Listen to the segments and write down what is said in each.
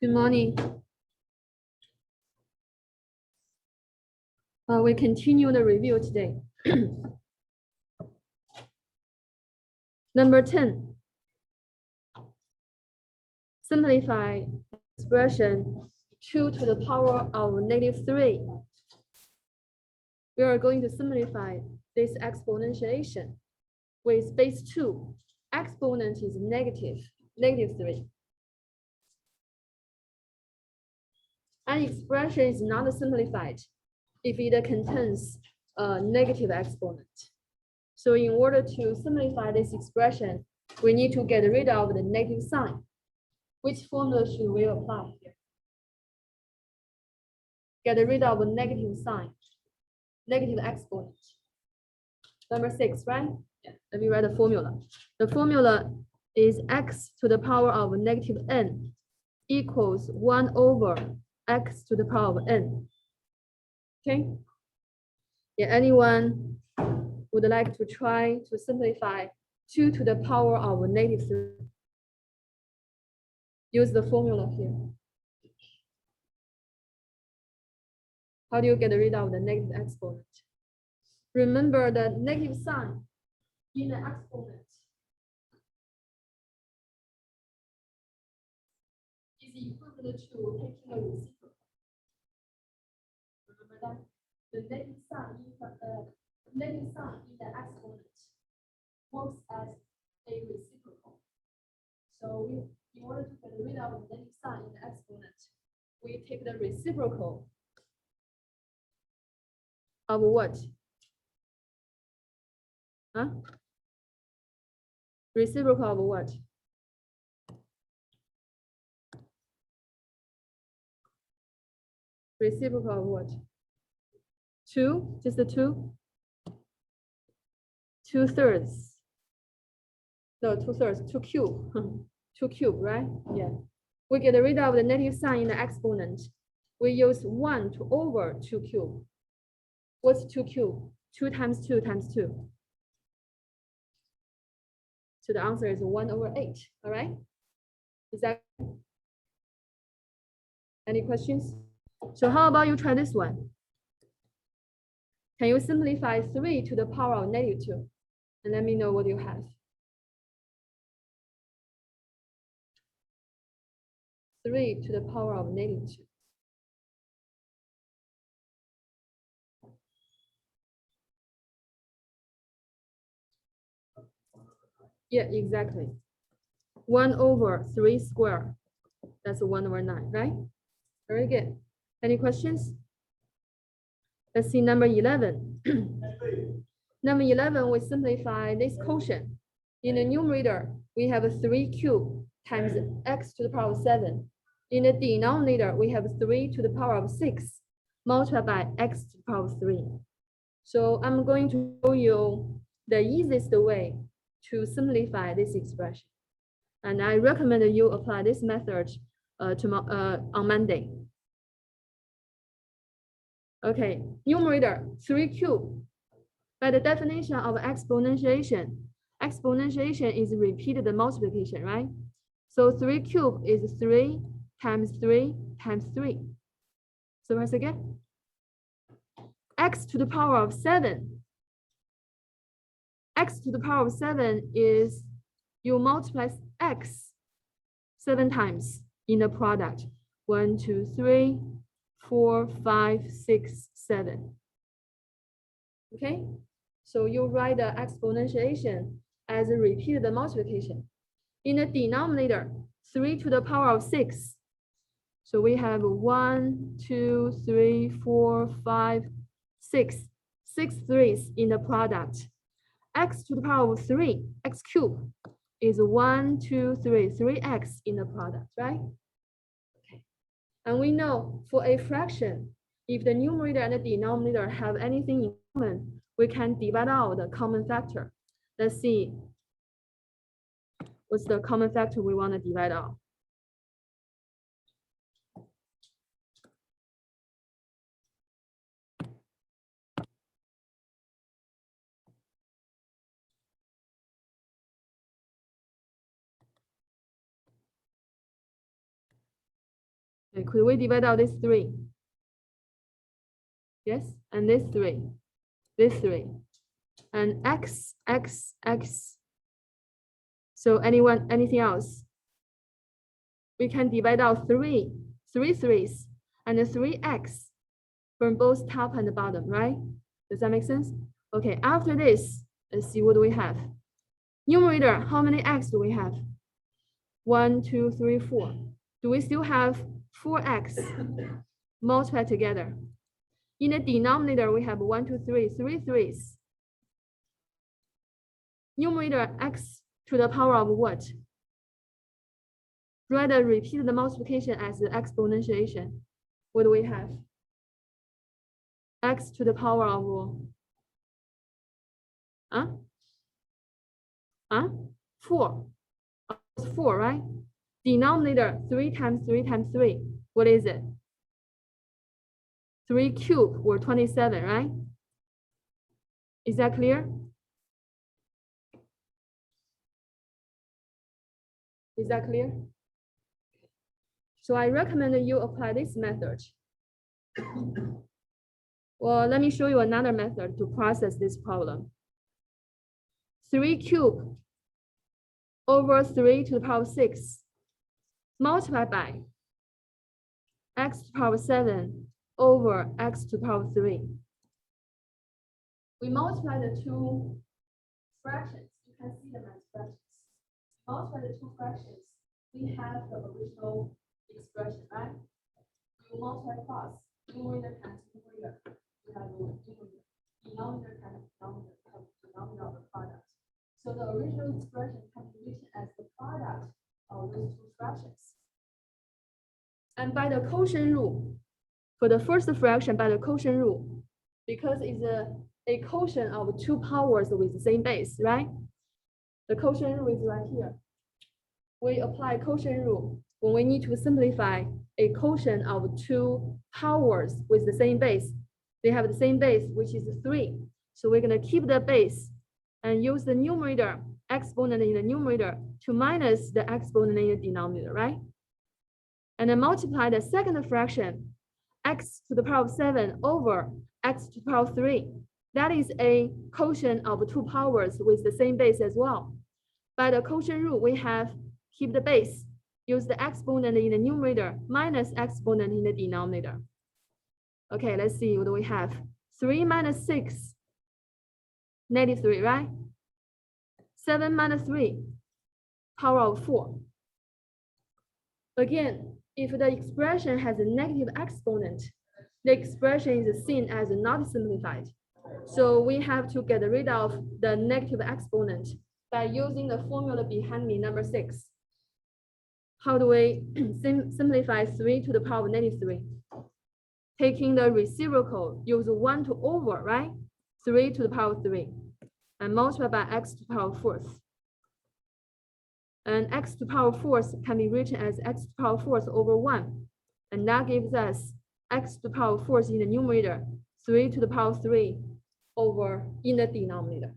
Good morning. We continue the review today. Number 10. Simplify expression 2 to the power of -3. We are going to simplify this exponentiation with base 2. Exponent is -3. An expression is not simplified if it contains a negative exponent. So in order to simplify this expression, we need to get rid of the negative sign. Which formula should we apply here? Get rid of a negative sign, negative exponent. Number 6, right? Yeah. Let me write the formula. The formula is x to the power of -n equals 1 over x to the power of n. Okay? Yeah, anyone would like to try to simplify 2 to the power of -3? Use the formula here. How do you get rid of the negative exponent? Remember the negative sign in the exponent is equivalent to taking a reciprocal. Remember that the negative sign in the exponent works as a reciprocal. So in order to get rid of the negative sign in the exponent, we take the reciprocal of what? Huh? Reciprocal of what? Reciprocal of what? 2, just the 2? 2/3. No, 2/3, 2 cube. 2 cube, right? Yeah. We get rid of the negative sign in the exponent. We use 1 to over 2 cube. What's 2 cube? 2 times 2 times 2. So the answer is 1 over 8. All right? Is that any questions? So how about you try this one? Can you simplify 3 to the power of -2? And let me know what you have. 3 to the power of -2. Yeah, exactly. 1 over 3 squared. That's 1 over 9, right? Very good. Any questions? Let's see number 11. Number 11, we simplify this quotient. In the numerator, we have a 3 cubed times x to the power of 7. In the denominator, we have 3 to the power of 6 multiplied by x to the power of 3. So I'm going to show you the easiest way to simplify this expression. And I recommend you apply this method on Monday. Okay, numerator 3 cubed. By the definition of exponentiation, exponentiation is repeated multiplication, right? So 3 cubed is 3 times 3 times 3. So once again, x to the power of 7. X to the power of 7 is you multiply x 7 times in the product. 1, 2, 3, 4, 5, 6, 7. Okay, so you write the exponentiation as a repeated multiplication. In the denominator, 3 to the power of 6. So we have 1, 2, 3, 4, 5, 6. 6 threes in the product. X to the power of 3, x cubed, is 1, 2, 3, 3x in the product, right? Okay. And we know for a fraction, if the numerator and the denominator have anything in common, we can divide out the common factor. Let's see. What's the common factor we want to divide out? Okay, could we divide out this 3? Yes, and this 3, this 3, and x, x, x. So anything else? We can divide out 3 3's, and 3x from both top and bottom, right? Does that make sense? Okay, after this, let's see, what do we have? Numerator, how many x do we have? 1, 2, 3, 4. Do we still have 4x multiplied together? In the denominator, we have 1, 2, 3, 3 3's. Numerator, x to the power of what? Rather repeat the multiplication as the exponentiation. What do we have? X to the power of 4. 4, right? Denominator 3 times 3 times 3. What is it? 3 cubed or 27, right? Is that clear? Is that clear? So I recommend you apply this method. Well, let me show you another method to process this problem. 3 cubed over 3 to the power 6 multiplied by x to the power 7 over x to the power 3. We multiply the two fractions. You can see them as fractions. Multiply the two fractions. We have the original expression, right? We will multiply across. Numerator times numerator. We have numerator. Denominator times denominator of the product. So the original expression can be written as the product of those two fractions. And by the quotient rule, for the first fraction, by the quotient rule, because it's a quotient of two powers with the same base, right? The quotient rule is right here. We apply quotient rule when we need to simplify a quotient of two powers with the same base. They have the same base, which is 3. So we're going to keep the base and use the numerator, exponent in the numerator, to minus the exponent in the denominator, right? And then multiply the second fraction, x to the power of 7 over x to the power of 3. That is a quotient of two powers with the same base as well. By the quotient rule, we have keep the base, use the exponent in the numerator minus exponent in the denominator. Okay, let's see, what do we have? 3 minus 6, negative 3, right? 7 minus 3, power of 4. Again, if the expression has a negative exponent, the expression is seen as not simplified. So we have to get rid of the negative exponent by using the formula behind me, number 6. How do we simplify 3 to the power of negative 3? Taking the reciprocal, use 1 to over, right? 3 to the power of 3. And multiply by x to the power of 4th. And x to the power of 4th can be written as x to the power of 4th over 1. And that gives us x to the power of 4th in the numerator, 3 to the power of 3 over in the denominator.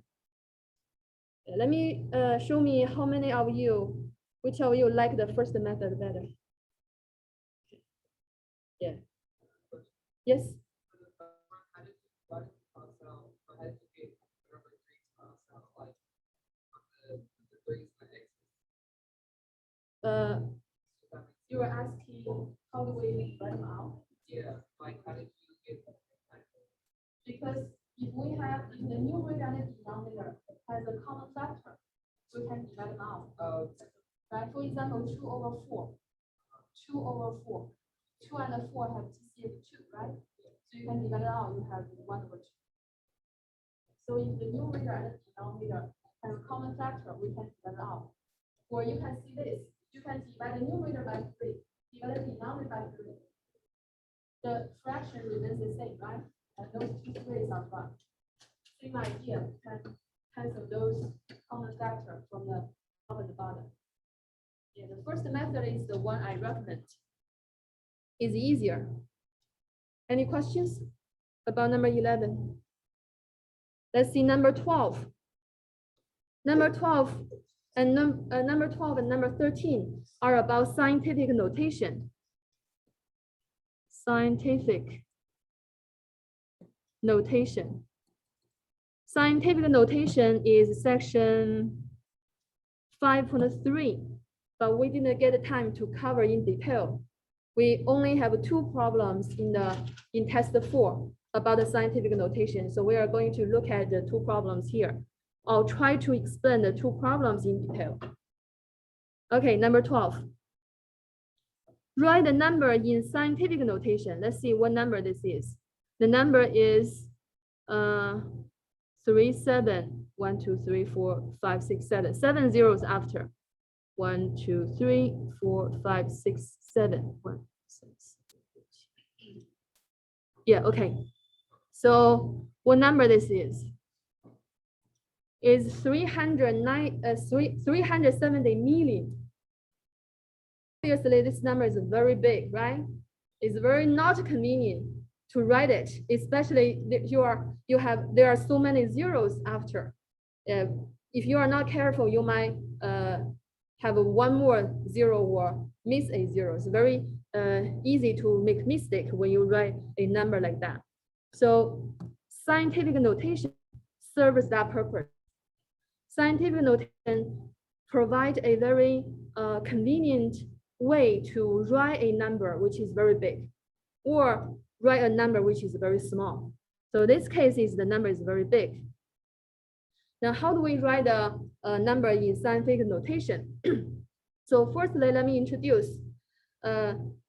Let me show me how many of you, which of you like the first method better? Yeah. Yes. You were asking how do we let them out? Yeah, like how did you get them? Because if we have in the numerator and the denominator has a common factor, we can divide them out. Right? For example, 2 over 4. 2 over 4. 2 and 4 have GCF 2, right? So you can divide it out, you have 1 over 2. So if the numerator and the denominator have a common factor, we can divide it out. Or you can see this. You can divide the numerator by 3, divide the denominator by 3. The fraction remains the same, right? And those two 3's are gone. Same idea, you can cancel those common factors from the top and the bottom. Yeah, the first method is the one I recommend. It's easier. Any questions about number 11? Let's see number 12. Number 12 and number 13 are about scientific notation. scientific notation. Scientific notation is section 5.3, but we didn't get the time to cover in detail. We only have 2 problems in test 4 about the scientific notation. So we are going to look at the 2 problems here. I'll try to explain the 2 problems in detail. Okay, number 12. Write the number in scientific notation. Let's see what number this is. The number is 3, 7, 1, 2, 3, 4, 5, 6, 7. 7 zeros after. 1, 2, 3, 4, 5, 6, 7. 1, 6. Yeah, okay. So what number this is? Is 370 million. Obviously, this number is very big, right? It's very not convenient to write it, especially if there are so many zeros after. If you are not careful, you might have one more zero or miss a zero. It's very easy to make mistake when you write a number like that. So scientific notation serves that purpose. Scientific notation provides a very convenient way to write a number which is very big, or write a number which is very small. So this case is the number is very big. Now, how do we write a number in scientific notation? So firstly, let me introduce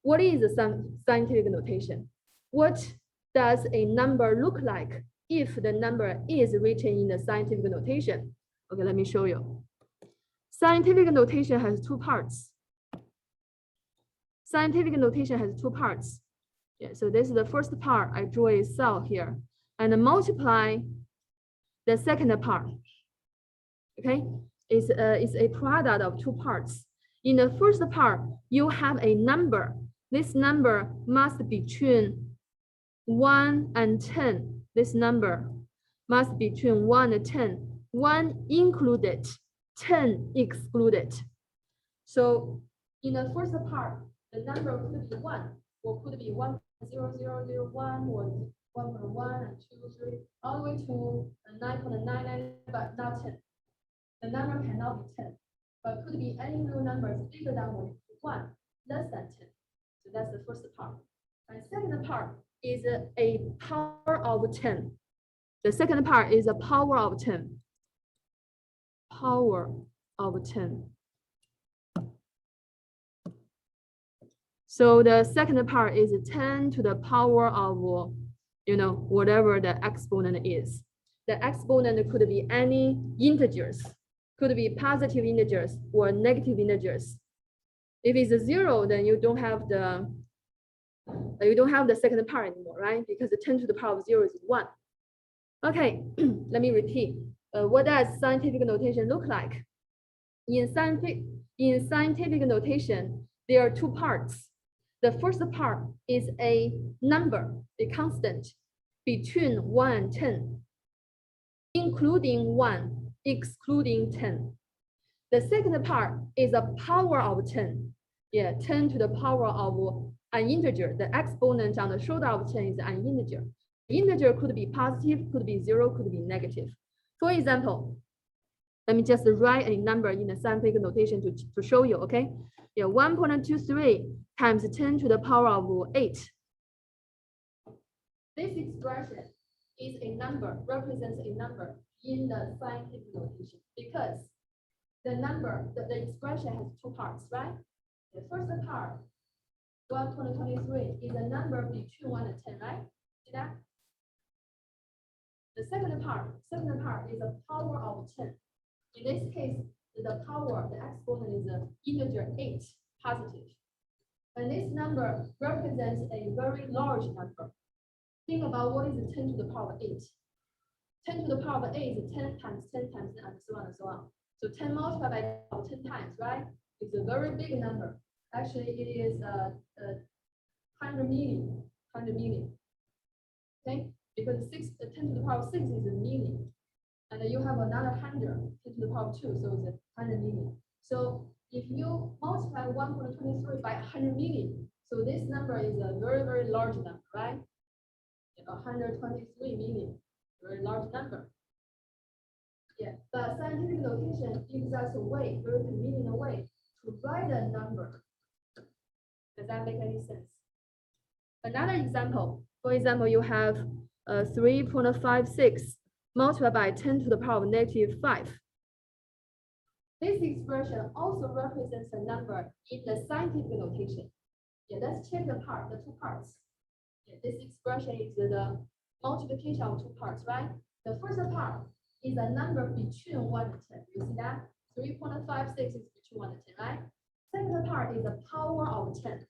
what is the scientific notation. What does a number look like if the number is written in the scientific notation? Okay, let me show you. Scientific notation has 2 parts. Scientific notation has 2 parts. Yeah, so this is the first part. I draw a cell here and multiply the second part. Okay, it's a product of 2 parts. In the first part, you have a number. This number must be between 1 and 10. This number must be between 1 and 10. 1 included, 10 excluded. So in the first part, the number could be 1, or could be 1.0001, or 1.1 and 2, 3, all the way to 9.99, but not 10. The number cannot be 10, but could be any real numbers bigger than 1, less than 10. So that's the first part. And second part is a power of 10. The second part is a power of 10. Power of 10. So the second part is 10 to the power of, whatever the exponent is. The exponent could be any integers, could be positive integers or negative integers. If it's a 0, then you don't have the second part anymore, right? Because the 10 to the power of 0 is 1. Okay, let me repeat. What does scientific notation look like? In scientific notation, there are 2 parts. The first part is a number, a constant, between 1 and 10, including 1, excluding 10. The second part is a power of 10. Yeah, 10 to the power of an integer. The exponent on the shoulder of 10 is an integer. The integer could be positive, could be 0, could be negative. For example, let me just write a number in the scientific notation to show you, okay? Yeah, 1.23 times 10 to the power of 8. This expression is a number, represents a number in the scientific notation because the number, the expression has 2 parts, right? The first part, 1.23, is a number between 1 and 10, right? See that? The second part is a power of 10. In this case, the power, the exponent is an integer 8, positive. And this number represents a very large number. Think about what is 10 to the power of 8. 10 to the power of 8 is 10 times 10 times 10, and so on and so on. So 10 multiplied by 10 times, right? It's a very big number. Actually, it is 100 million. Okay? Because 10 to the power of 6 is a million. And then you have another 100, 10 to the power of 2, so it's 100 million. So if you multiply 1.23 by 100 million, So this number is a very, very large number, right? 123 million, very large number. Yeah, but scientific notation gives us a way, very convenient way to write a number. Does that make any sense? Another example, for example, you have 3.56 multiplied by 10 to the power of -5. This expression also represents a number in the scientific notation. Yeah, let's check the two parts. Yeah, this expression is the multiplication of two parts, right? The first part is a number between 1 and 10. You see that? 3.56 is between 1 and 10, right? Second part is the power of 10.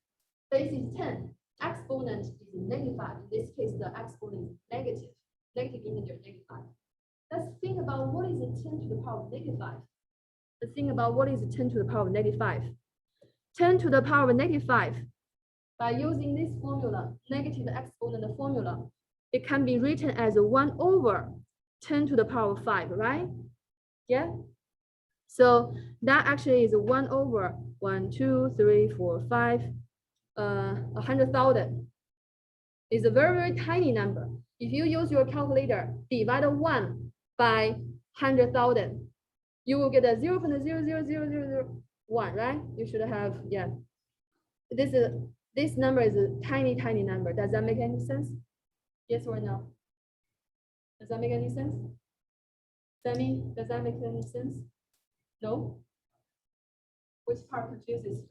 Base is 10. Exponent is -5. In this case, the exponent is negative. Negative integer, -5. Let's think about what is 10 to the power of -5. Let's think about what is 10 to the power of -5. 10 to the power of -5. By using this formula, negative exponent formula, it can be written as 1 over 10 to the power of 5, right? Yeah. So that actually is 1 over 1, 2, 3, 4, 5, 100,000. It's a very, very tiny number. If you use your calculator, divide 1 by 100,000, you will get a 0.00001, right? You should have, yeah. This number is a tiny, tiny number. Does that make any sense? Yes or no? Does that make any sense? Sammy, does that make any sense? No? Which part confuses?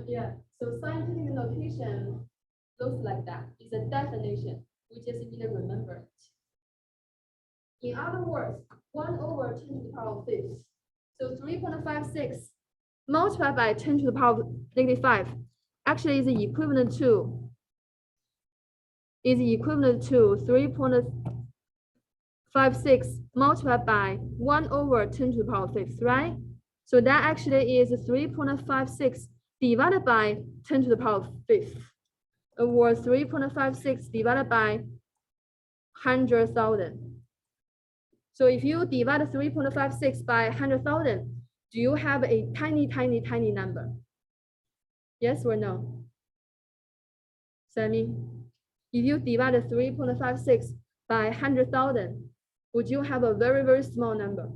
Yeah, so scientific notation looks like that. It's a definition. We just need to remember it. In other words, 1 over 10 to the power of 5. So 3.56 multiplied by 10 to the power of -5 actually is equivalent to 3.56 multiplied by 1 over 10 to the power of 5, right? So that actually is 3.56 divided by 10 to the power of 5, or 3.56 divided by 100,000. So if you divide 3.56 by 100,000, do you have a tiny, tiny, tiny number? Yes or no? Sammy, if you divide 3.56 by 100,000, would you have a very, very small number?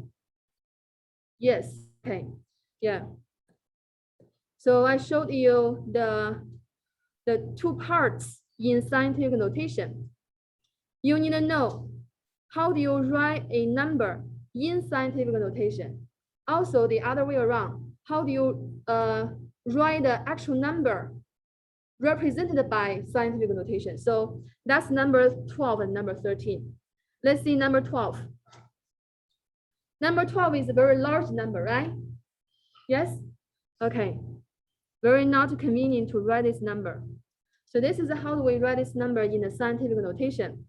Yes, okay, yeah. So I showed you the two parts in scientific notation. You need to know how do you write a number in scientific notation. Also, the other way around, how do you write the actual number represented by scientific notation? So that's number 12 and number 13. Let's see number 12. Number 12 is a very large number, right? Yes? Okay. Very not convenient to write this number. So this is how do we write this number in the scientific notation.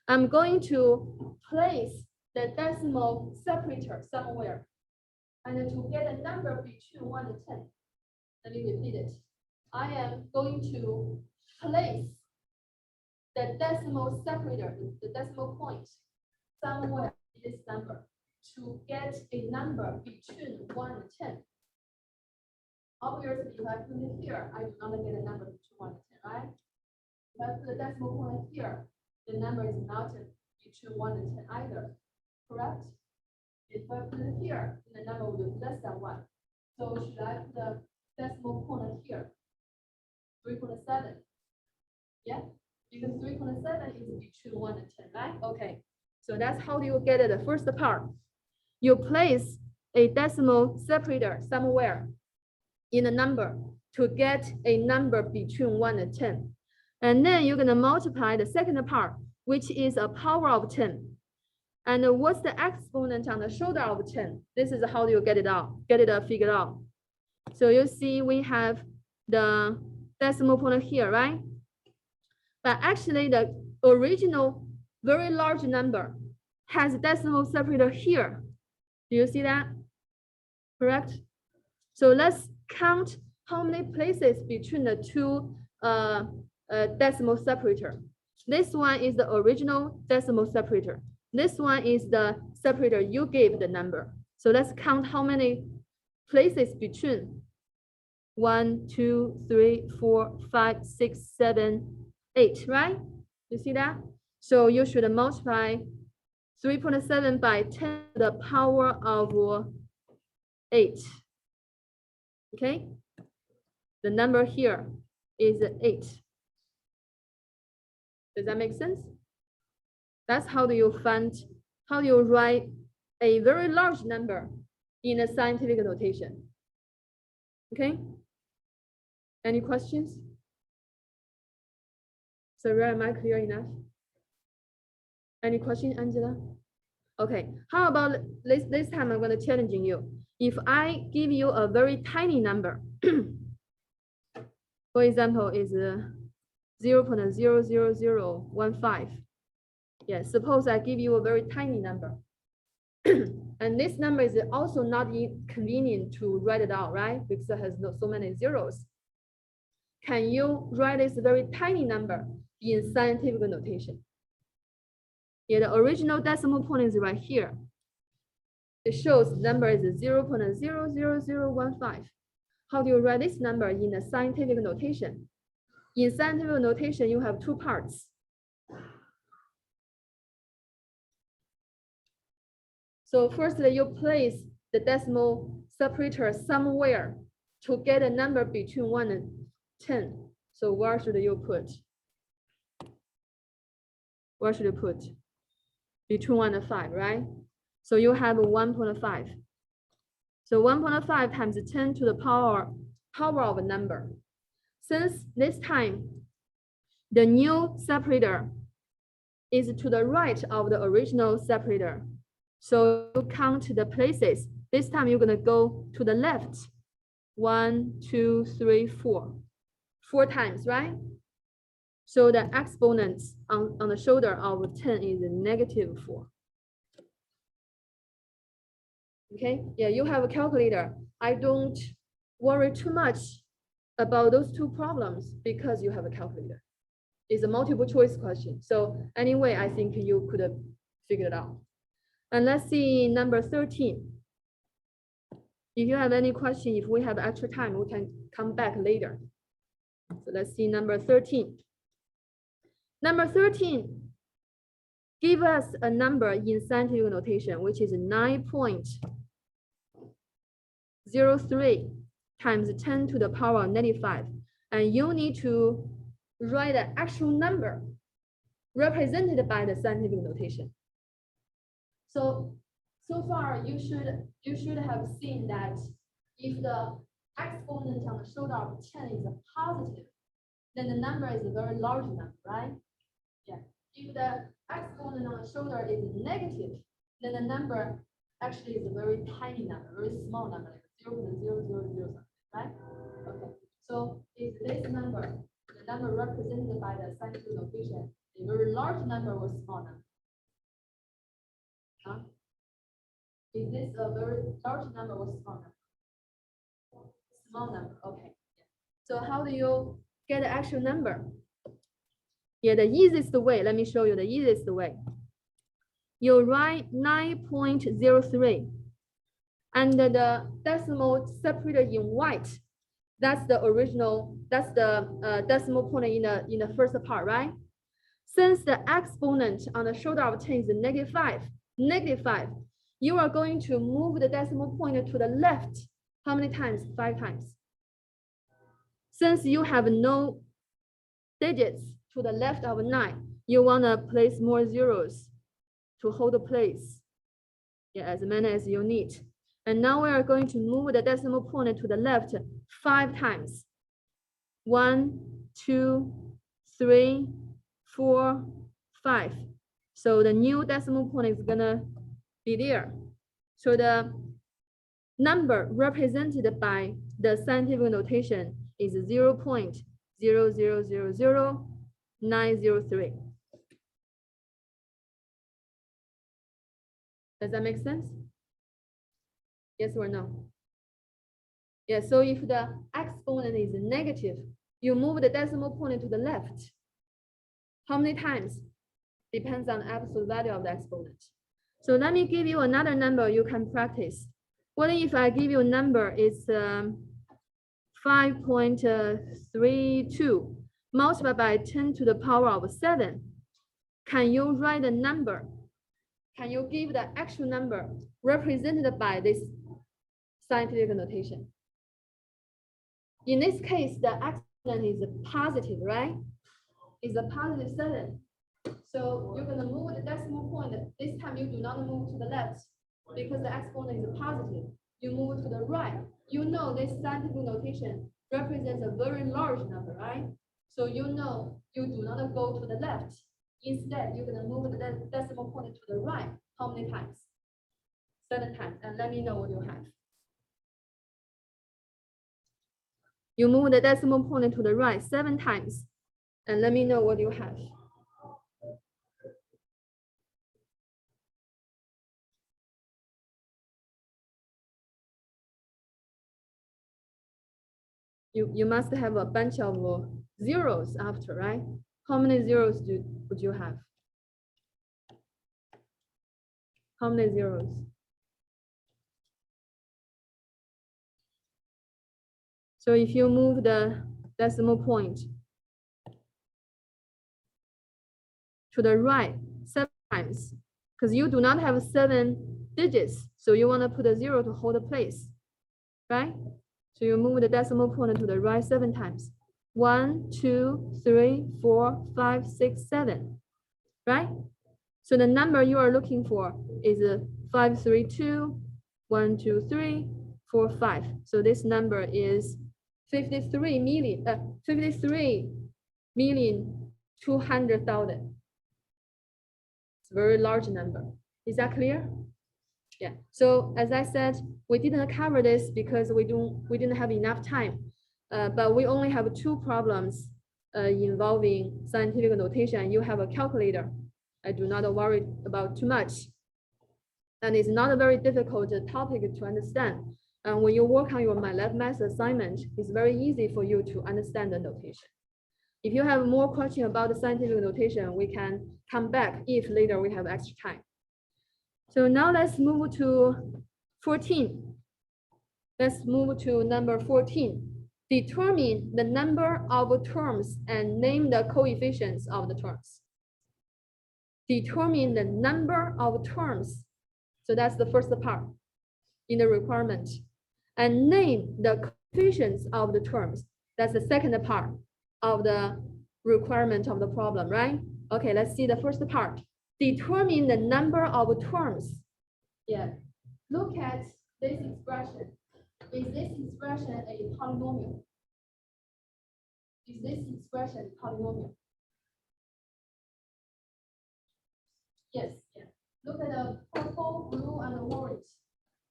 I'm going to place the decimal separator somewhere. And to get a number between 1 and 10, let me repeat it. I am going to place the decimal separator, the decimal point, somewhere in this number to get a number between 1 and 10. Obviously, if I put it here, I do not get a number between 1 and 10, right? If I put the decimal point here, the number is not between 1 and 10 either, correct? If I put it here, the number will be less than 1. So should I put the decimal point here? 3.7. Yeah, because 3.7 is between 1 and 10, right? Okay, so that's how do you get it, the first part. You place a decimal separator somewhere in a number to get a number between 1 and 10. And then you're going to multiply the second part, which is a power of 10. And what's the exponent on the shoulder of 10? This is how you get it figured out. So you see we have the decimal point here, right? But actually the original very large number has a decimal separator here. Do you see that? Correct? So let's count how many places between the two decimal separator. This one is the original decimal separator. This one is the separator you gave the number. So let's count how many places between 1, 2, 3, 4, 5, 6, 7, 8, right? You see that? So you should multiply 3.7 by 10 to the power of 8. Okay? The number here is 8. Does that make sense? That's how do you write a very large number in a scientific notation. Okay? Any questions? Sarah, am I clear enough? Any question, Angela? Okay, how about this time I'm going to challenge you. If I give you a very tiny number, for example, is 0.00015. Yes, suppose I give you a very tiny number. And this number is also not convenient to write it out, right? Because it has so many zeros. Can you write this very tiny number in scientific notation? Yeah, the original decimal point is right here. It shows the number is 0.00015. How do you write this number in a scientific notation? In scientific notation, you have two parts. So firstly, you place the decimal separator somewhere to get a number between 1 and 10. So where should you put? Where should you put? Between 1 and 5, right? So you have 1.5. So 1.5 times 10 to the power of a number. Since this time, the new separator is to the right of the original separator. So you count the places. This time you're gonna go to the left. 1, 2, 3, 4. 4 times, right? So the exponent on the shoulder of 10 is -4. Okay, yeah, you have a calculator. I don't worry too much about those two problems because you have a calculator. It's a multiple choice question. So anyway, I think you could have figured it out. And let's see number 13. If you have any question, if we have extra time, we can come back later. So let's see number 13. Number 13, give us a number in scientific notation, which is 9.03 times 10 to the power of -5. And you need to write an actual number represented by the scientific notation. So far you should have seen that if the exponent on the shoulder of 10 is a positive, then the number is a very large number, right? Yeah. If the exponent on the shoulder is negative, then the number actually is a very tiny number, very small number, like 0.000 something, right? Okay. So if this number, the number represented by the scientific notation, a very large number or small number? Huh? Is this a very large number or small number? Small number, okay. So how do you get the actual number? Yeah, the easiest way, let me show you the easiest way. You write 9.03 and the decimal separator in white. That's the original, that's the decimal point in the first part, right? Since the exponent on the shoulder of 10 is -5, you are going to move the decimal point to the left. How many times? 5 times. Since you have no digits to the left of 9, you want to place more zeros to hold the place. Yeah, as many as you need. And now we are going to move the decimal point to the left 5 times. 1, 2, 3, 4, 5. So the new decimal point is gonna be there. So the number represented by the scientific notation is 0.0000903. Does that make sense? Yes or no? Yeah, so if the exponent is negative, you move the decimal point to the left. How many times? Depends on the absolute value of the exponent. So let me give you another number you can practice. What if I give you a number? It's 5.32 multiplied by 10 to the power of 7. Can you write a number? Can you give the actual number represented by this scientific notation? In this case, the exponent is positive, right? It's a positive 7. So you're going to move the decimal point. This time you do not move to the left because the exponent is positive. You move to the right. You know this scientific notation represents a very large number, right? So you know you do not go to the left. Instead, you're going to move the decimal point to the right. How many times? 7 times. And let me know what you have. You move the decimal point to the right 7 times. And let me know what you have. You must have a bunch of zeros after, right? How many zeros would you have? How many zeros? So if you move the decimal point to the right 7 times, because you do not have 7 digits, so you want to put a 0 to hold a place, right? So you move the decimal point to the right 7 times. 1, 2, 3, 4, 5, 6, 7, right? So the number you are looking for is 532, 1, 2, 3, 4, 5. So this number is 53,200,000. It's a very large number. Is that clear? Yeah. So as I said, we didn't cover this because we didn't have enough time. But we only have 2 problems involving scientific notation. You have a calculator. I do not worry about too much. And it's not a very difficult topic to understand. And when you work on your MATLAB math assignment, it's very easy for you to understand the notation. If you have more questions about the scientific notation, we can come back if later we have extra time. So now let's move to 14. Let's move to number 14. Determine the number of terms and name the coefficients of the terms. Determine the number of terms. So that's the first part in the requirement. And name the coefficients of the terms. That's the second part of the requirement of the problem, right? Okay, let's see the first part. Determine the number of terms. Yeah, look at this expression. Is this expression a polynomial? Is this expression polynomial? Yes, yeah. Look at the purple, blue, and orange.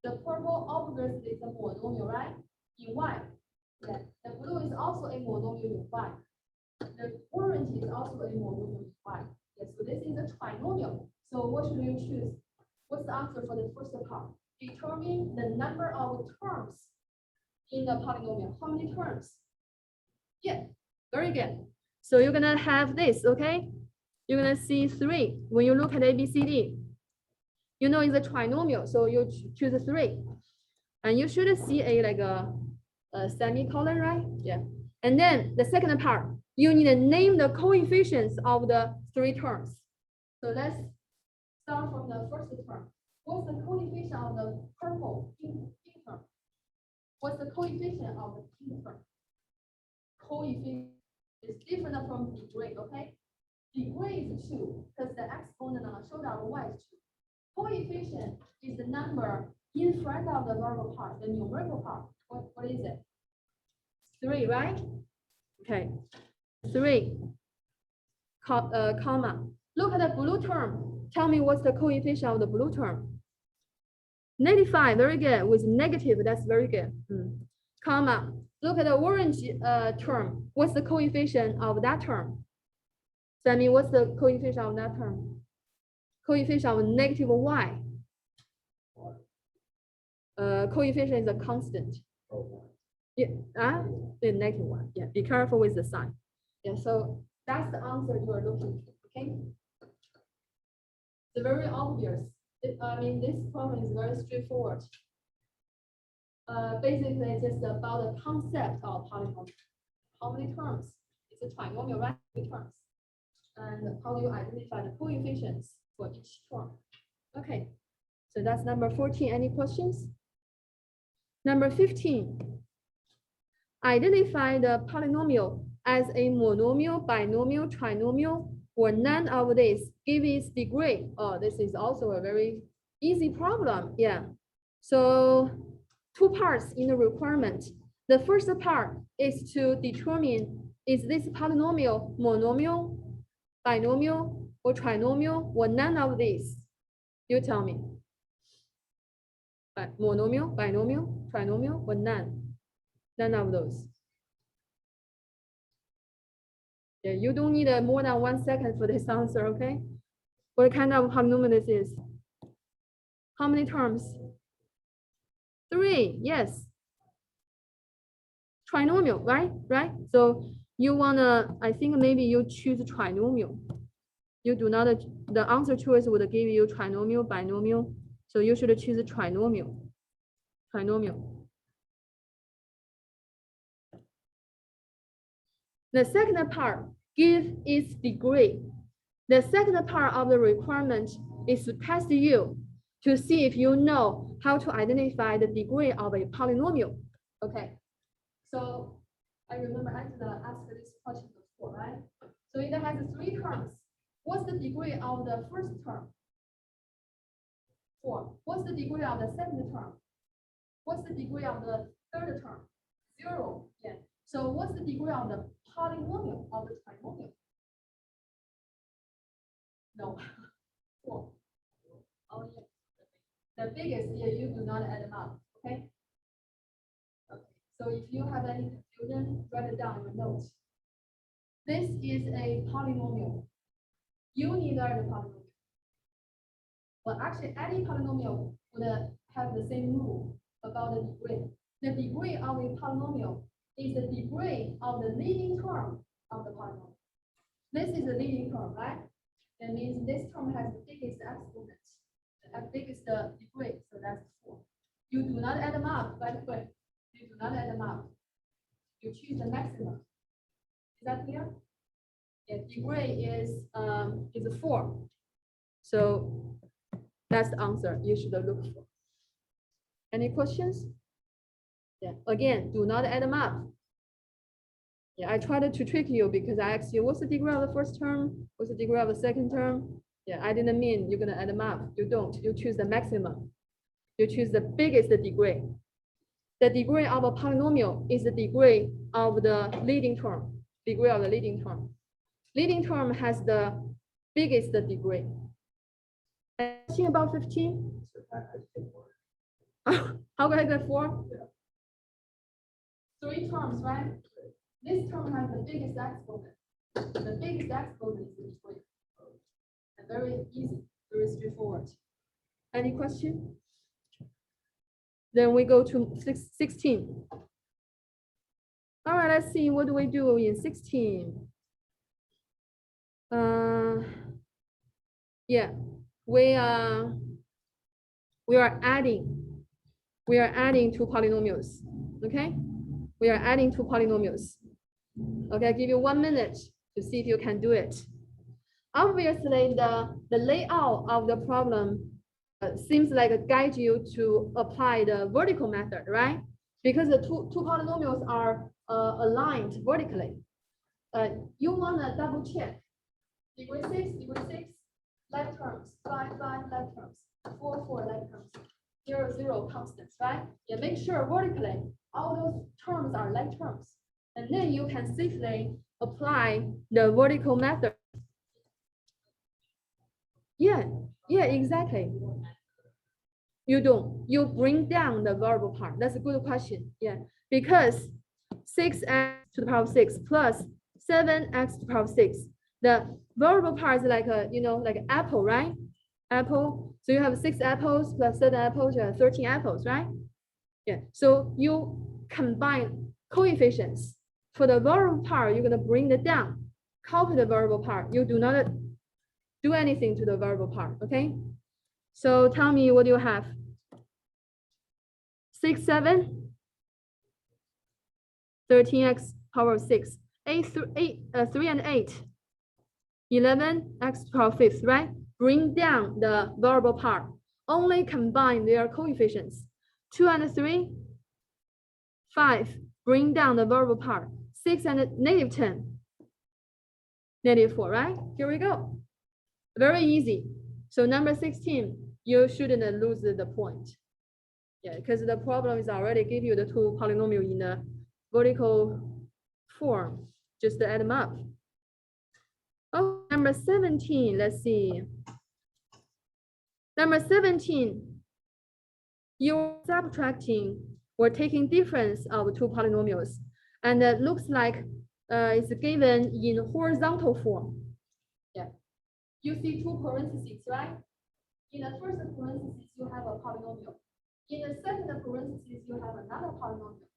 The purple obviously is a monomial, right? In Y. Yeah. The blue is also a monomial in Y. The orange is also a monomial in Y. Yeah, so this is a trinomial. So what should you choose? What's the answer for the first part? Determine the number of terms in the polynomial. How many terms? Yeah, very good. So you're gonna have this, okay? You're gonna see 3. When you look at ABCD, you know it's a trinomial, so you choose 3. And you should see a semicolon, right? Yeah. And then the second part, you need to name the coefficients of the 3 terms. So let's start from the first term. What's the coefficient of the purple pink term? What's the coefficient of the pink term? Coefficient is different from the gray, okay? The gray is 2 because the exponent on the shoulder of Y is 2. Coefficient is the number in front of the variable part, the numerical part. What is it? 3, right? Okay. 3, comma. Look at the blue term. Tell me what's the coefficient of the blue term. -5, very good. With negative, that's very good. Comma. Look at the orange term. What's the coefficient of that term? Sammy, what's the coefficient of that term? Coefficient of -y. Coefficient is a constant. Yeah, the -1. Yeah, be careful with the sign. Yeah, so that's the answer you are looking for. Okay. It's very obvious. I mean, this problem is very straightforward. basically just about the concept of polynomial. How many terms? It's a trinomial, right? 3 terms. And how you identify the coefficients for each term. Okay, so that's number 14. Any questions? Number 15. Identify the polynomial as a monomial, binomial, trinomial, or none of these. Give its degree. Oh, this is also a very easy problem. Yeah. So 2 parts in the requirement. The first part is to determine, is this polynomial monomial, binomial, or trinomial, or none of these? You tell me. Monomial, binomial, trinomial, or none? None of those. Yeah, you don't need more than 1 second for this answer, okay? What kind of polynomial this is? How many terms? 3, yes. Trinomial, right? Right? So you wanna, I think maybe you choose trinomial. You do not, the answer choice would give you trinomial, binomial. So you should choose trinomial. Trinomial. The second part, give its degree. The second part of the requirement is to test you to see if you know how to identify the degree of a polynomial. Okay, so I remember I asked this question before, right? So it has 3 terms. What's the degree of the first term? 4. What's the degree of the second term? What's the degree of the third term? 0. Yeah. So what's the degree of the polynomial of the trinomial? No. 4. Oh, yeah. The biggest, yeah, you do not add them up, okay? Okay. So if you have any confusion, write it down in your notes. This is a polynomial. You learn the polynomial. But actually, any polynomial would have the same rule about the degree. The degree of a polynomial is the degree of the leading term of the polynomial. This is the leading term, right? That means this term has the biggest exponent, the biggest degree, so that's 4. You do not add them up, by the way. You do not add them up. You choose the maximum. Is that clear? Yeah, degree is 4. So that's the answer you should look for. Any questions? Yeah, again, do not add them up. Yeah, I tried to trick you because I asked you, what's the degree of the first term? What's the degree of the second term? Yeah, I didn't mean you're gonna add them up. You don't, you choose the maximum. You choose the biggest degree. The degree of a polynomial is the degree of the leading term, degree of the leading term. Leading term has the biggest degree. Question about 15? How can I get 4? 3 terms, right? This term has the biggest exponent. The biggest exponent is 3. And very easy, very straightforward. Any question? Then we go to 16. All right, let's see, what do we do in 16? Yeah, we are adding 2 polynomials, okay? We are adding 2 polynomials. Okay, I'll give you 1 minute to see if you can do it. Obviously, the layout of the problem seems like a guide you to apply the vertical method, right? Because the two polynomials are aligned vertically. You want to double check. Degree 6, left terms, 5, left terms, 4, left terms, 0, constants, right? Yeah, make sure vertically all those terms are like terms. And then you can safely apply the vertical method. Yeah, exactly. You don't. You bring down the variable part. That's a good question. Yeah, because 6x to the power of 6 plus 7x to the power of 6. The variable part is like a, like an apple, right? Apple. So you have 6 apples plus 7 apples, you have 13 apples, right? Yeah. So you combine coefficients. For the variable part, you're gonna bring it down. Copy the variable part. You do not do anything to the variable part, okay? So tell me what you have. 6, 7. 13x power 6, 3 and 8, 11x to the power 5th, right? Bring down the variable part. Only combine their coefficients. 2 and 3, 5, bring down the variable part. 6 and -10, -4, right? Here we go. Very easy. So number 16, you shouldn't lose the point. Yeah, because the problem is already give you the two polynomial in the vertical form. Just add them up. Oh, number 17, let's see. Number 17, you're subtracting or taking difference of two polynomials. And it looks like it's given in horizontal form. Yeah. You see two parentheses, right? In the first parentheses, you have a polynomial. In the second parentheses, you have another polynomial.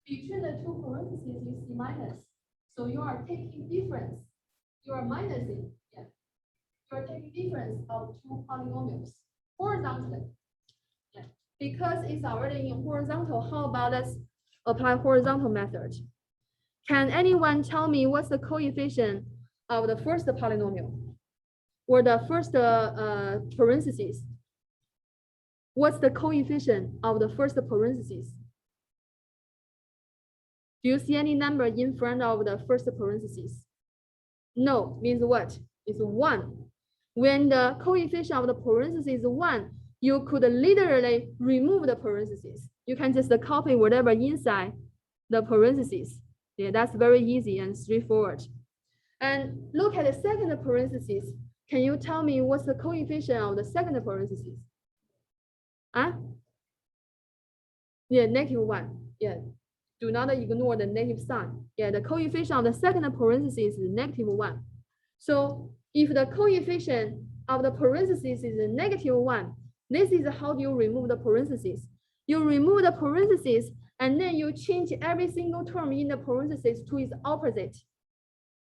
Between the two parentheses, you see minus. So you are taking difference. You are minusing. Yeah. You are taking difference of two polynomials horizontally. Yeah. Because it's already in horizontal, how about let's apply horizontal method? Can anyone tell me what's the coefficient of the first polynomial or the first parentheses? What's the coefficient of the first parentheses? Do you see any number in front of the first parentheses? No, means what? It's 1. When the coefficient of the parentheses is 1, you could literally remove the parentheses. You can just copy whatever inside the parentheses. Yeah, that's very easy and straightforward. And look at the second parentheses. Can you tell me what's the coefficient of the second parentheses? Yeah, -1. Yeah, do not ignore the negative sign. Yeah, the coefficient of the second parenthesis is -1. So if the coefficient of the parentheses is -1, this is how you remove the parentheses. You remove the parentheses and then you change every single term in the parentheses to its opposite.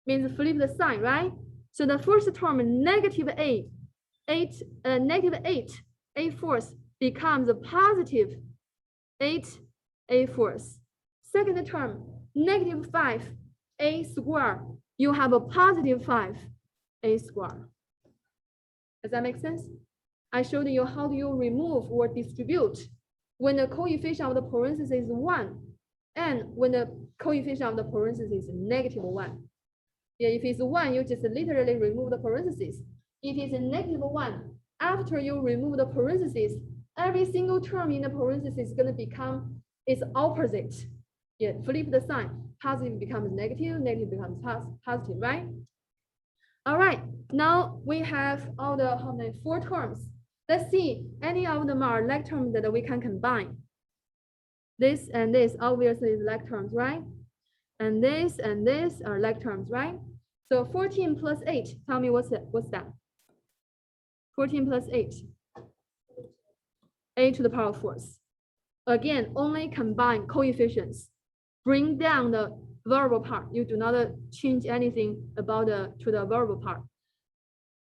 Means flip the sign, right? So the first term, -8, -8 becomes a positive 8 Second term, -5 a squared. You have a positive 5 a squared. Does that make sense? I showed you how do you remove or distribute when the coefficient of the parenthesis is 1 and when the coefficient of the parenthesis is -1. Yeah, if it's 1, you just literally remove the parentheses. If it's -1, after you remove the parentheses, every single term in the parentheses is going to become its opposite. Yeah, flip the sign. Positive becomes negative, negative becomes positive, right? All right, now we have all the 4 terms. Let's see, any of them are like terms that we can combine. This and this obviously is like terms, right? And this are like terms, right? So 14 plus 8, tell me what's that? 14 plus 8. A to the power 4th. Again, only combine coefficients. Bring down the variable part. You do not change anything about to the variable part.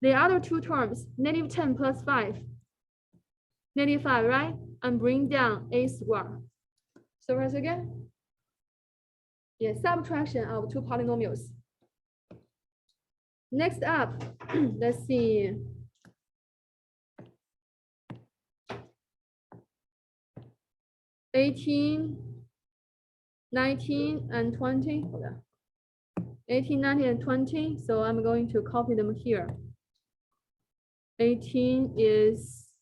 The other two terms, -10 plus 5. -5, right? And bring down a squared. So once again, yeah, subtraction of two polynomials. Next up, let's see. $18, $19, and $20. Hold on. $18, $19, and $20. So I'm going to copy them here. 18 is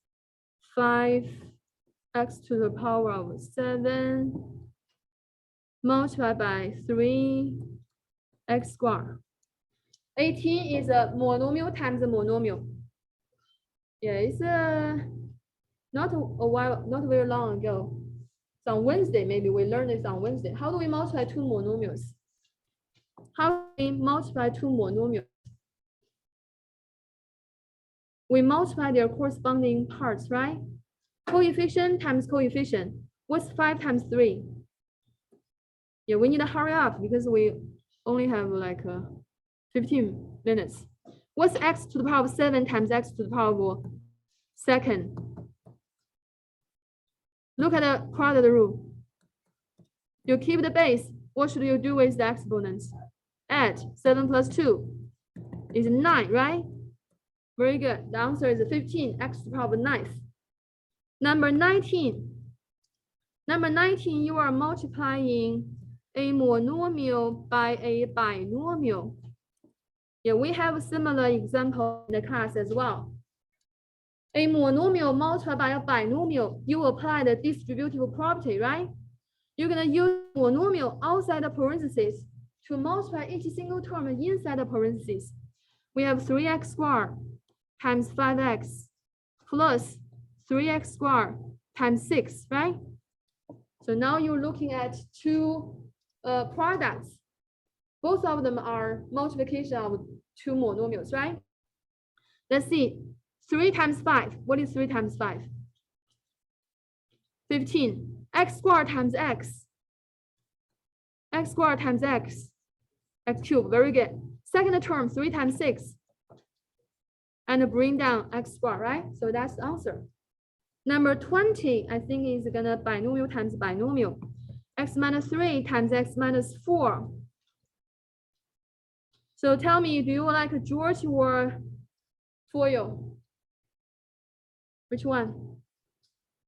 5x to the power of 7 multiplied by 3x squared. 18 is a monomial times a monomial. Yeah, it's not very long ago. It's on Wednesday, maybe we learned this on Wednesday. How do we multiply two monomials? How do we multiply two monomials? We multiply their corresponding parts, right? Coefficient times coefficient. What's 5 times 3? Yeah, we need to hurry up because we only have like 15 minutes. What's x to the power of 7 times x to the power of 2nd? Look at the product rule. You keep the base, what should you do with the exponents? Add 7 plus 2 is 9, right? Very good. The answer is 15, x to the power of 9th. Number 19. Number 19, you are multiplying a monomial by a binomial. Yeah, we have a similar example in the class as well. A monomial multiplied by a binomial, you apply the distributive property, right? You're going to use monomial outside the parentheses to multiply each single term inside the parentheses. We have 3x squared times 5x plus 3x squared times 6, right? So now you're looking at two products. Both of them are multiplication of two monomials, right? Let's see. 3 times 5. What is 3 times 5? 15. X squared times x. X squared times x. X cubed. Very good. Second term, 3 times 6. And bring down x squared, right? So that's the answer. Number 20, I think is gonna binomial times binomial. X minus 3 times x minus 4. So tell me, do you like George or Foil? Which one?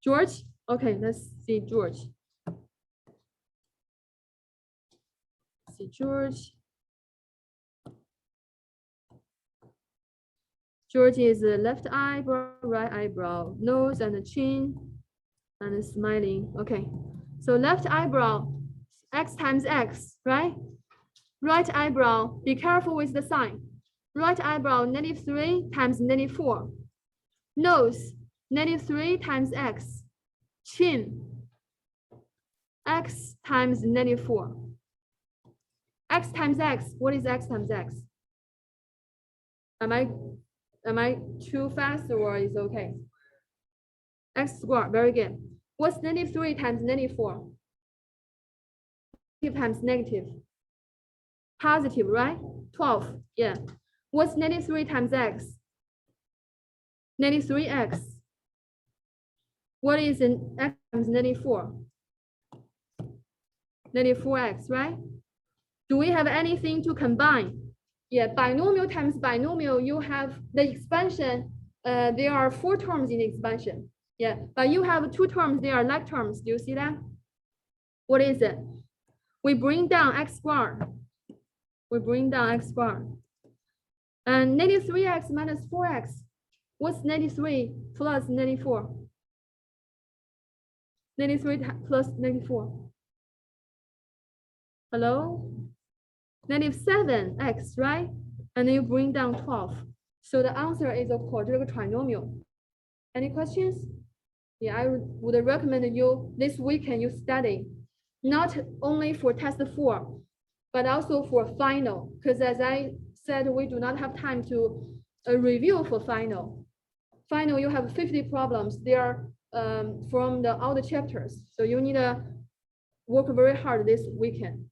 George? Okay, let's see George. Let's see George. George is the left eyebrow, right eyebrow, nose and the chin, and smiling. Okay, so left eyebrow, x times x, right? Right eyebrow, be careful with the sign. Right eyebrow, -3 times -4. Nose, -3 times x. Chin, x times -4. X times x, what is x times x? Am I too fast or is okay? X squared, very good. What's -3 times -4? Negative times negative. Positive, right? 12, yeah. What's -3 times x? -3x. What is an x times -4? -4x, right? Do we have anything to combine? Yeah, binomial times binomial, you have the expansion. There are 4 terms in the expansion. Yeah, but you have 2 terms, they are like terms. Do you see that? What is it? We bring down x squared. We bring down x squared. And -3x minus 4x. What's 93 plus 94? 93 plus 94. Hello? -7x, right? And then you bring down 12. So the answer is a quadratic trinomial. Any questions? Yeah, I would recommend you this weekend you study, not only for test 4, but also for final. Because as I said, we do not have time to review for final. Final, you have 50 problems. They are from all the chapters. So you need to work very hard this weekend.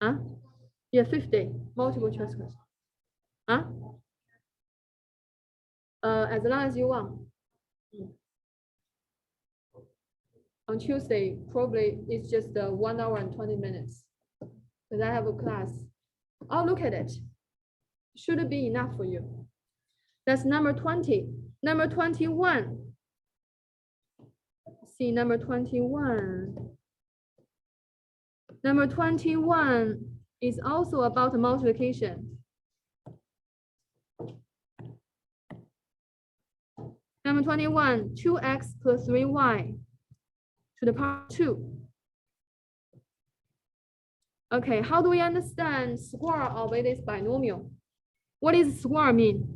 Huh? Yeah, 50, multiple choice questions. Huh? As long as you want. On Tuesday, probably it's just 1 hour and 20 minutes. Because I have a class. I'll look at it. Should be enough for you. That's number 20. Number 21. See, number 21. Number 21 is also about multiplication. Number 21, 2x plus 3y to the power 2. Okay, how do we understand square of this binomial? What does square mean?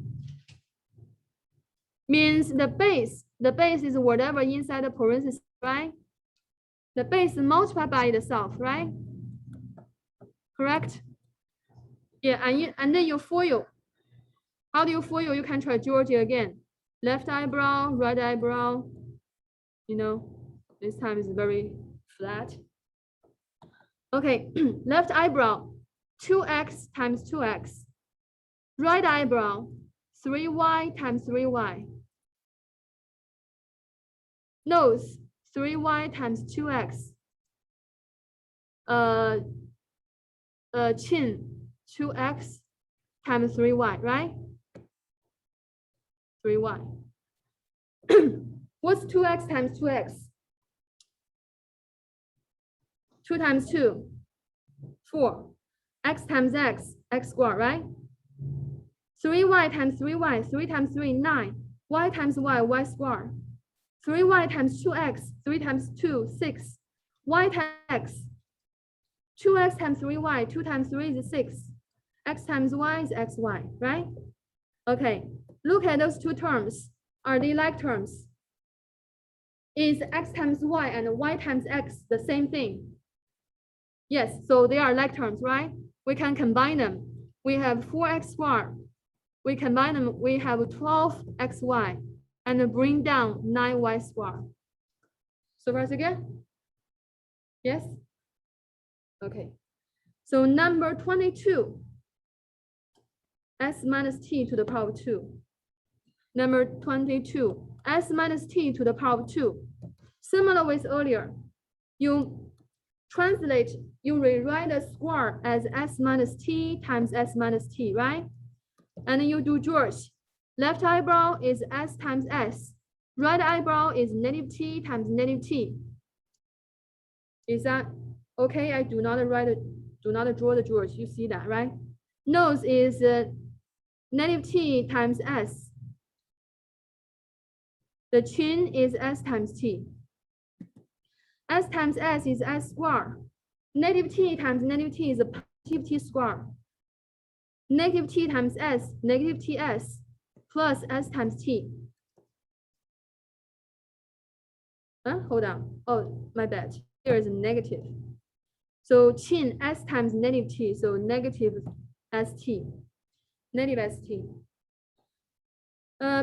Means the base. The base is whatever inside the parentheses, right? The base multiplied by itself, right? Correct? Yeah, and then you FOIL. How do you FOIL? You can try Georgia again. Left eyebrow, right eyebrow. You know, this time is very flat. Okay, left eyebrow, 2x times 2x. Right eyebrow, 3y times 3y. Nose, 3y times 2x. chain 2x times 3y, right? 3y. What's 2x times 2x? 2 times 2, 4. X times x, x squared, right? 3y times 3y, 3 times 3, 9. Y times y, y squared. 3y times 2x, 3 times 2, 6. Y times x, 2x times 3y, 2 times 3 is 6. X times y is xy, right? Okay, look at those two terms. Are they like terms? Is x times y and y times x the same thing? Yes, so they are like terms, right? We can combine them. We have 4x squared. We combine them, we have 12xy, and bring down 9y squared. So far, so good? Yes? Okay. So number 22, s minus t to the power of 2. Number 22, s minus t to the power of 2. Similar with earlier, you translate, you rewrite the square as s minus t times s minus t, right? And then you do George. Left eyebrow is s times s. Right eyebrow is negative t times negative t. Is that okay? I do not draw the George. You see that, right? Nose is negative t times s. The chin is s times t. S times s is s squared. Negative t times negative t is a positive t squared. Negative t times s, negative ts, plus s times t. Hold on. Oh, my bad. Here is a negative. So chin s times negative t, so negative st, negative st.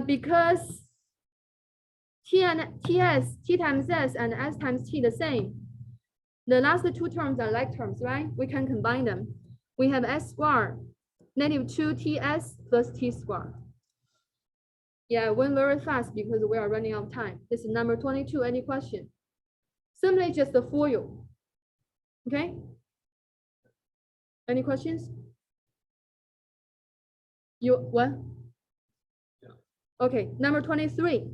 Because t and ts, t times s and s times t the same. The last two terms are like terms, right? We can combine them. We have s squared, negative 2ts plus t squared. Yeah, I went very fast because we are running out of time. This is number 22. Any question? Simply just the for you. Okay? Any questions? You what? Okay, number 23.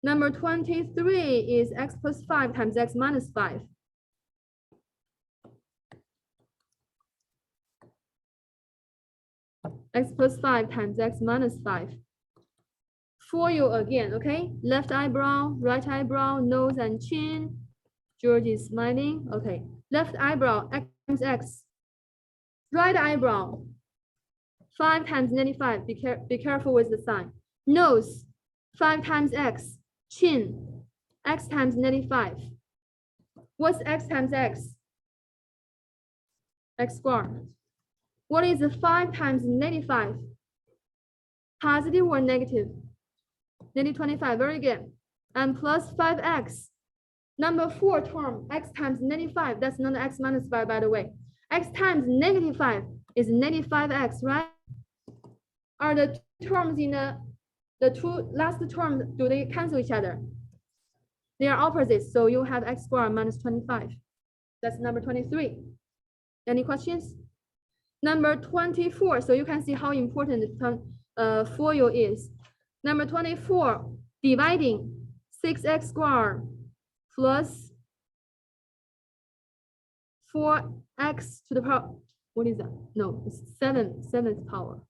Number 23 is x plus 5 times x minus 5. X plus 5 times x minus 5. For you again, okay? Left eyebrow, right eyebrow, nose and chin. George is smiling. Okay. Left eyebrow, x times x. Right eyebrow, 5 times negative 5. Be careful with the sign. Nose, 5 times x. Chin, x times negative 5. What's x times x? X squared. What is 5 times negative 5? Positive or negative? Negative 25, very good. And plus 5x. Number 4 term, x times negative 5. That's not x minus 5, by the way. X times negative 5 is negative 5x, right? Are the terms in the two last terms, do they cancel each other? They are opposites, so you have x squared minus 25. That's number 23. Any questions? Number 24, so you can see how important the for you is. Number 24, dividing 6x squared plus 4x to the power, what is that? No, it's 7th power.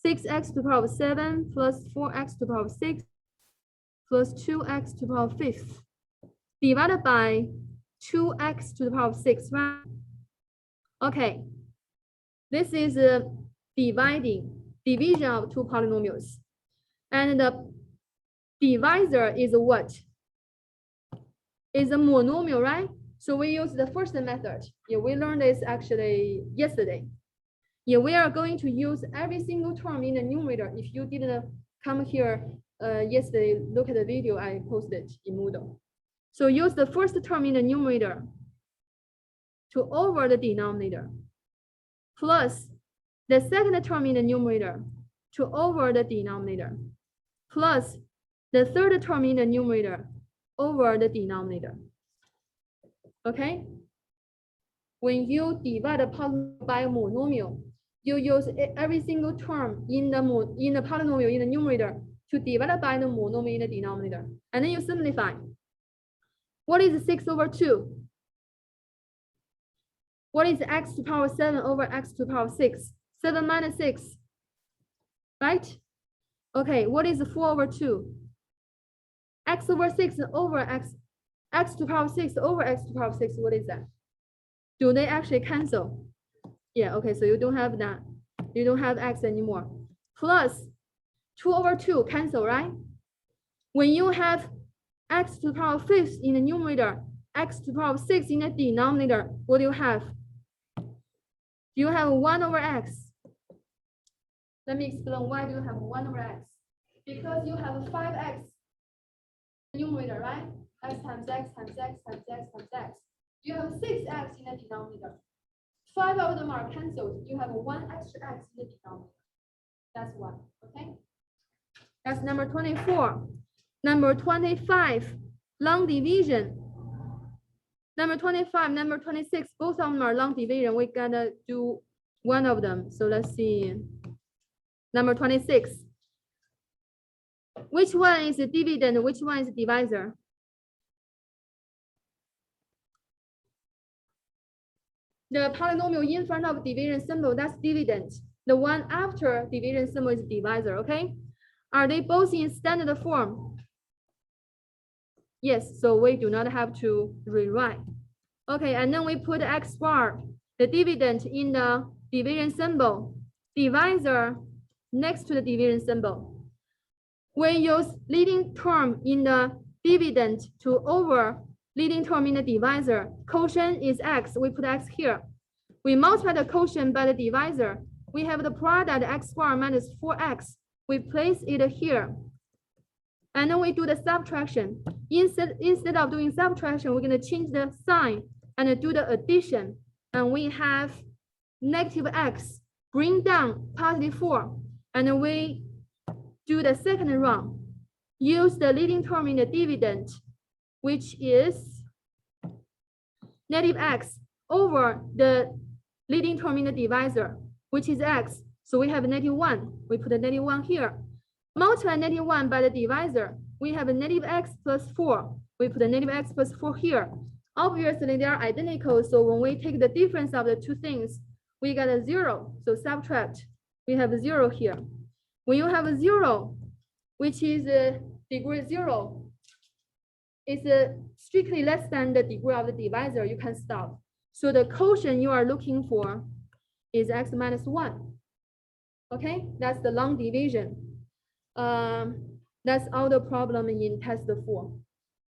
6x to the power of 7 plus 4x to the power of 6 plus 2x to the power of 5th divided by 2x to the power of 6, right? Okay, this is a division of two polynomials. And the divisor is what? Is a monomial, right? So we use the first method. Yeah, we learned this actually yesterday. Yeah, we are going to use every single term in the numerator. If you didn't come here yesterday, look at the video I posted in Moodle. So use the first term in the numerator to over the denominator, plus the second term in the numerator to over the denominator, plus the third term in the numerator over the denominator. Okay, when you divide a polynomial by a monomial, you use every single term in the polynomial in the numerator to divide by the monomial in the denominator. And then you simplify. What is 6 over 2? What is x to the power 7 over x to the power 6? 7 minus 6, right? Okay, what is 4 over 2? X over 6 over x to the power 6 over x to the power 6, what is that? Do they actually cancel? Yeah, okay, so you don't have that. You don't have x anymore. Plus 2 over 2 cancel, right? When you have x to the power 5 in the numerator, x to the power 6 in the denominator, what do you have? You have 1 over x. Let me explain why do you have 1 over x. Because you have 5x numerator, right? X times x times x times x times x. You have 6x in the denominator. 5 of them are cancelled. You have 1 extra x in the denominator. That's one, okay? That's number 24. Number 25, long division. Number 25, number 26, both of them are long division. We're gonna do one of them. So let's see. Number 26. Which one is a dividend? Which one is a divisor? The polynomial in front of division symbol, that's dividend. The one after division symbol is divisor, okay? Are they both in standard form? Yes, so we do not have to rewrite. Okay, and then we put x bar, the dividend in the division symbol, divisor next to the division symbol. We use leading term in the dividend to over leading term in the divisor. Quotient is x, we put x here. We multiply the quotient by the divisor. We have the product x bar minus 4x. We place it here. And then we do the subtraction. Instead of doing subtraction, we're going to change the sign and do the addition. And we have negative x, bring down positive 4. And then we do the second round. Use the leading term in the dividend, which is negative x over the leading term in the divisor, which is x. So we have a negative 1. We put a negative 1 here. Multiply negative 1 by the divisor. We have a negative x plus 4. We put a negative x plus 4 here. Obviously, they are identical. So when we take the difference of the two things, we get a 0. So subtract. We have a 0 here. When you have a 0, which is degree 0, it's strictly less than the degree of the divisor, you can stop. So the quotient you are looking for is x minus 1. Okay, that's the long division. That's all the problem in test 4.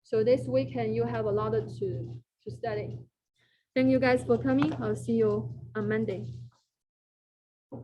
So this weekend you have a lot to study. Thank you guys for coming. I'll see you on Monday.